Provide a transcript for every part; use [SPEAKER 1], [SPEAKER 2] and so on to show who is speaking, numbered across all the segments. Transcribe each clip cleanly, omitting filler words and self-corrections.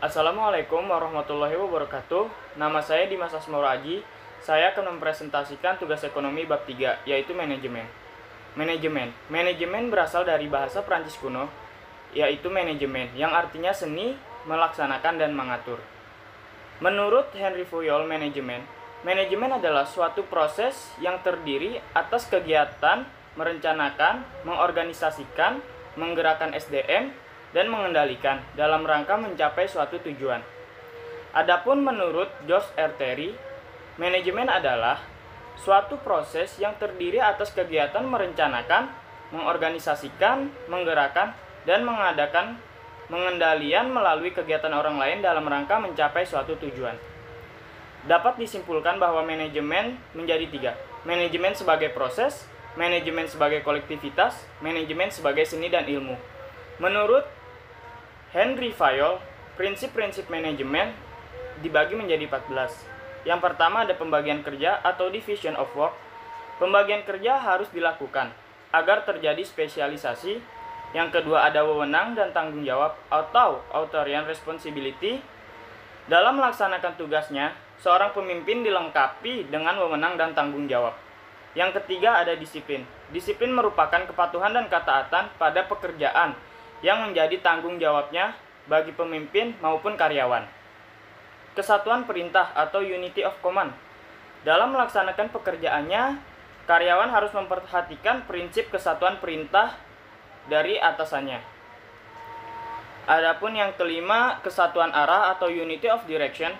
[SPEAKER 1] Assalamualaikum warahmatullahi wabarakatuh. Nama saya Dimas Asmoro Aji. Saya akan mempresentasikan tugas ekonomi bab 3, yaitu manajemen. Manajemen berasal dari bahasa Prancis kuno, yaitu manajemen, yang artinya seni, melaksanakan, dan mengatur. Menurut Henry Fayol, manajemen adalah suatu proses yang terdiri atas kegiatan merencanakan, mengorganisasikan, menggerakkan SDM, dan mengendalikan dalam rangka mencapai suatu tujuan. Adapun menurut George R. Terry, manajemen adalah suatu proses yang terdiri atas kegiatan merencanakan, mengorganisasikan, menggerakkan, dan mengadakan pengendalian melalui kegiatan orang lain dalam rangka mencapai suatu tujuan. Dapat disimpulkan bahwa manajemen menjadi 3. Manajemen sebagai proses, manajemen sebagai kolektivitas, manajemen sebagai seni dan ilmu. Menurut Henry Fayol, prinsip-prinsip manajemen dibagi menjadi 14. Yang pertama ada pembagian kerja atau division of work. Pembagian kerja harus dilakukan agar terjadi spesialisasi. Yang kedua ada wewenang dan tanggung jawab atau authority and responsibility. Dalam melaksanakan tugasnya, seorang pemimpin dilengkapi dengan wewenang dan tanggung jawab. Yang ketiga ada disiplin. Disiplin merupakan kepatuhan dan ketaatan pada pekerjaan yang menjadi tanggung jawabnya bagi pemimpin maupun karyawan. Kesatuan perintah atau unity of command. Dalam melaksanakan pekerjaannya, karyawan harus memperhatikan prinsip kesatuan perintah dari atasannya. Adapun yang kelima, kesatuan arah atau unity of direction.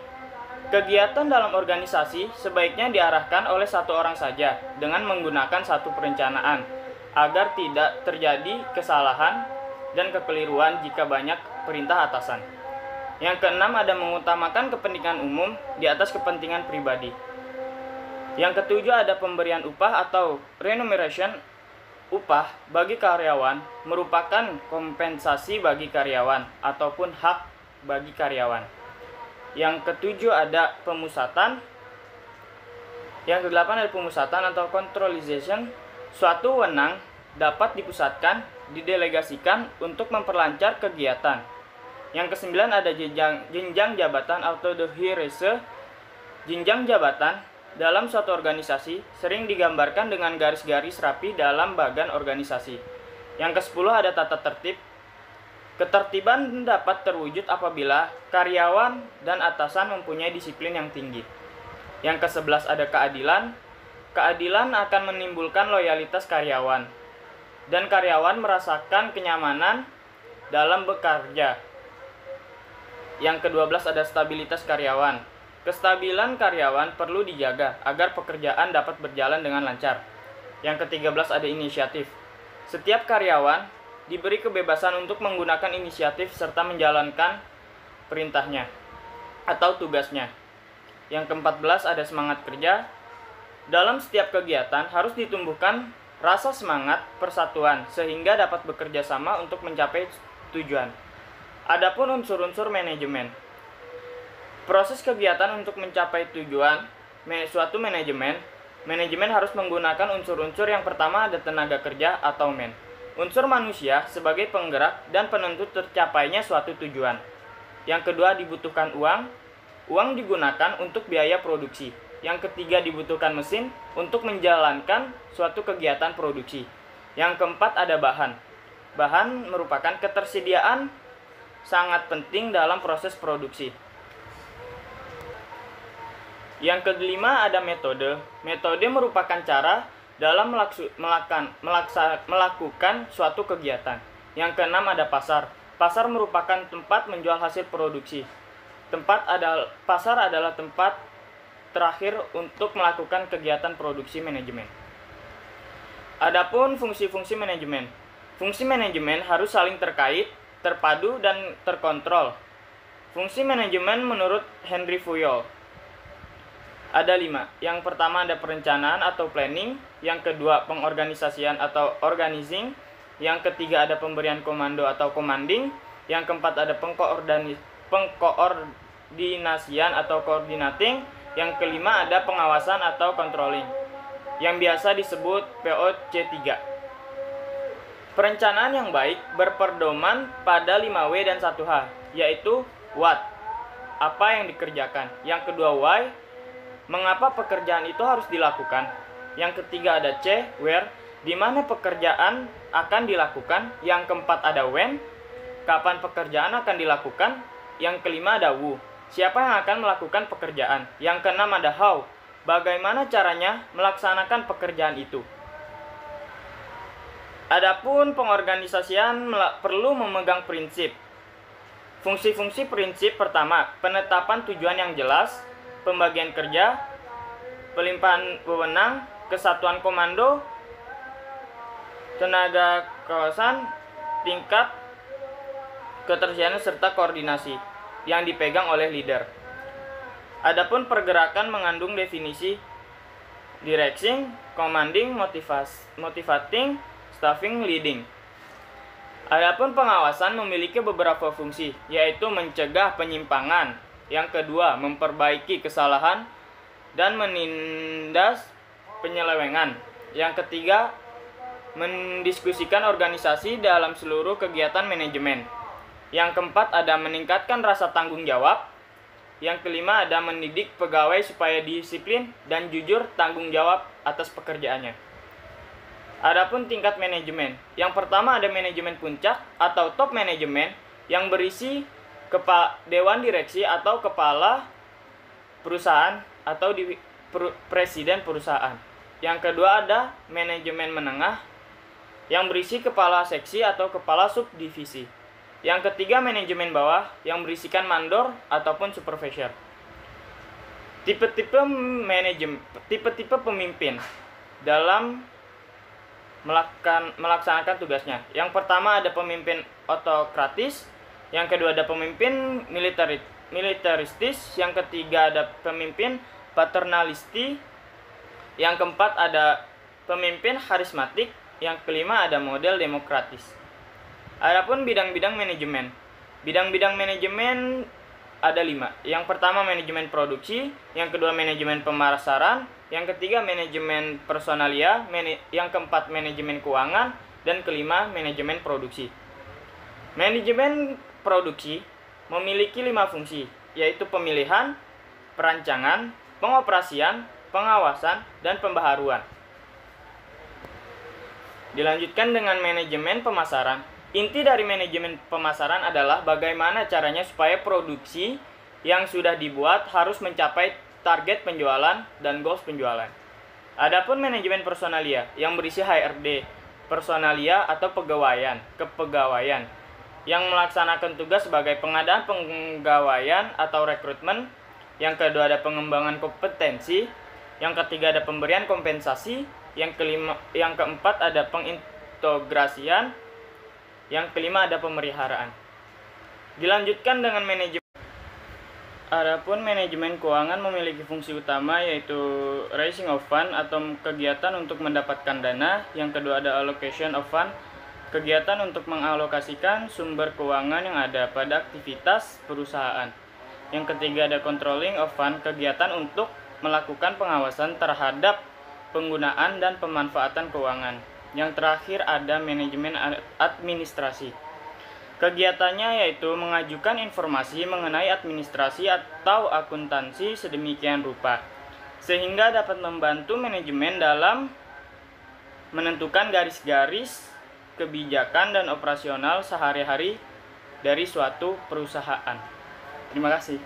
[SPEAKER 1] Kegiatan dalam organisasi sebaiknya diarahkan oleh satu orang saja dengan menggunakan satu perencanaan agar tidak terjadi kesalahan dan kekeliruan jika banyak perintah atasan. Yang keenam ada mengutamakan kepentingan umum di atas kepentingan pribadi. Yang ketujuh ada pemberian upah atau remuneration. Upah bagi karyawan merupakan kompensasi bagi karyawan ataupun hak bagi karyawan. Yang ketujuh ada pemusatan. Yang kedelapan ada pemusatan atau centralization. Suatu wewenang dapat dipusatkan, didelegasikan untuk memperlancar kegiatan. Yang kesembilan ada jenjang jabatan atau the hierarchy. Jenjang jabatan dalam suatu organisasi sering digambarkan dengan garis-garis rapi dalam bagan organisasi. Yang kesepuluh ada tata tertib. Ketertiban dapat terwujud apabila karyawan dan atasan mempunyai disiplin yang tinggi. Yang ke-11 ada keadilan. Keadilan akan menimbulkan loyalitas karyawan dan karyawan merasakan kenyamanan dalam bekerja. Yang ke-12 ada stabilitas karyawan. Kestabilan karyawan perlu dijaga agar pekerjaan dapat berjalan dengan lancar. Yang ke-13 ada inisiatif. Setiap karyawan diberi kebebasan untuk menggunakan inisiatif serta menjalankan perintahnya atau tugasnya. Yang ke-14 ada semangat kerja. Dalam setiap kegiatan harus ditumbuhkan rasa semangat persatuan sehingga dapat bekerja sama untuk mencapai tujuan. Adapun unsur-unsur manajemen. Proses kegiatan untuk mencapai tujuan suatu manajemen harus menggunakan unsur-unsur. Yang pertama ada tenaga kerja atau man. Unsur manusia sebagai penggerak dan penentu tercapainya suatu tujuan. Yang kedua dibutuhkan uang. Uang digunakan untuk biaya produksi. Yang ketiga dibutuhkan mesin untuk menjalankan suatu kegiatan produksi. Yang keempat ada bahan. Bahan merupakan ketersediaan sangat penting dalam proses produksi. Yang kelima ada metode. Metode merupakan cara dalam melakukan suatu kegiatan. Yang keenam ada pasar. Pasar merupakan tempat menjual hasil produksi. Pasar adalah tempat terakhir untuk melakukan kegiatan produksi manajemen. Adapun fungsi-fungsi manajemen. Fungsi manajemen harus saling terkait, terpadu, dan terkontrol. Fungsi manajemen menurut Henry Fayol ada 5. Yang pertama ada perencanaan atau planning. Yang kedua pengorganisasian atau organizing. Yang ketiga ada pemberian komando atau commanding. Yang keempat ada pengkoordinasian atau coordinating. Yang kelima ada pengawasan atau controlling, yang biasa disebut POC3. Perencanaan yang baik berpedoman pada 5W dan 1H, yaitu what, apa yang dikerjakan. Yang kedua, why, mengapa pekerjaan itu harus dilakukan. Yang ketiga ada C, where, di mana pekerjaan akan dilakukan. Yang keempat ada when, kapan pekerjaan akan dilakukan. Yang kelima ada who, siapa yang akan melakukan pekerjaan. Yang keenam ada how, bagaimana caranya melaksanakan pekerjaan itu. Adapun pengorganisasian perlu memegang prinsip. Fungsi-fungsi prinsip pertama, penetapan tujuan yang jelas, pembagian kerja, pelimpahan wewenang, kesatuan komando, tenaga kawasan, tingkat ketersediaan serta koordinasi yang dipegang oleh leader. Adapun pergerakan mengandung definisi directing, commanding, motivating, staffing, leading. Adapun pengawasan memiliki beberapa fungsi, yaitu mencegah penyimpangan. Yang kedua, memperbaiki kesalahan dan menindas penyelewengan. Yang ketiga, mendiskusikan organisasi dalam seluruh kegiatan manajemen. Yang keempat ada meningkatkan rasa tanggung jawab. Yang kelima ada mendidik pegawai supaya disiplin dan jujur tanggung jawab atas pekerjaannya. Adapun tingkat manajemen. Yang pertama ada manajemen puncak atau top manajemen yang berisi dewan direksi atau kepala perusahaan atau presiden perusahaan. Yang kedua ada manajemen menengah yang berisi kepala seksi atau kepala subdivisi. Yang ketiga manajemen bawah yang berisikan mandor ataupun supervisor. Tipe-tipe pemimpin dalam melaksanakan tugasnya. Yang pertama ada pemimpin autokratis, yang kedua ada pemimpin militaristis, yang ketiga ada pemimpin paternalisti, yang keempat ada pemimpin karismatik, yang kelima ada model demokratis. Adapun bidang-bidang manajemen. Bidang-bidang manajemen ada 5. Yang pertama manajemen produksi, yang kedua manajemen pemasaran, yang ketiga manajemen personalia, yang keempat manajemen keuangan, dan kelima manajemen produksi. Manajemen produksi memiliki 5 fungsi, yaitu pemilihan, perancangan, pengoperasian, pengawasan, dan pembaharuan. Dilanjutkan dengan manajemen pemasaran. Inti dari manajemen pemasaran adalah bagaimana caranya supaya produksi yang sudah dibuat harus mencapai target penjualan dan goals penjualan. Adapun manajemen personalia yang berisi HRD, personalia atau kepegawaian yang melaksanakan tugas sebagai pengadaan penggawaian atau rekrutmen. Yang kedua ada pengembangan kompetensi, yang ketiga ada pemberian kompensasi, yang keempat ada pengintegrasian, yang kelima ada pemeliharaan. Dilanjutkan dengan manajemen. Adapun manajemen keuangan memiliki fungsi utama yaitu raising of fund atau kegiatan untuk mendapatkan dana. Yang kedua ada allocation of fund, kegiatan untuk mengalokasikan sumber keuangan yang ada pada aktivitas perusahaan. Yang ketiga ada controlling of fund, kegiatan untuk melakukan pengawasan terhadap penggunaan dan pemanfaatan keuangan. Yang terakhir ada manajemen administrasi. Kegiatannya yaitu mengajukan informasi mengenai administrasi atau akuntansi sedemikian rupa, sehingga dapat membantu manajemen dalam menentukan garis-garis kebijakan dan operasional sehari-hari dari suatu perusahaan. Terima kasih.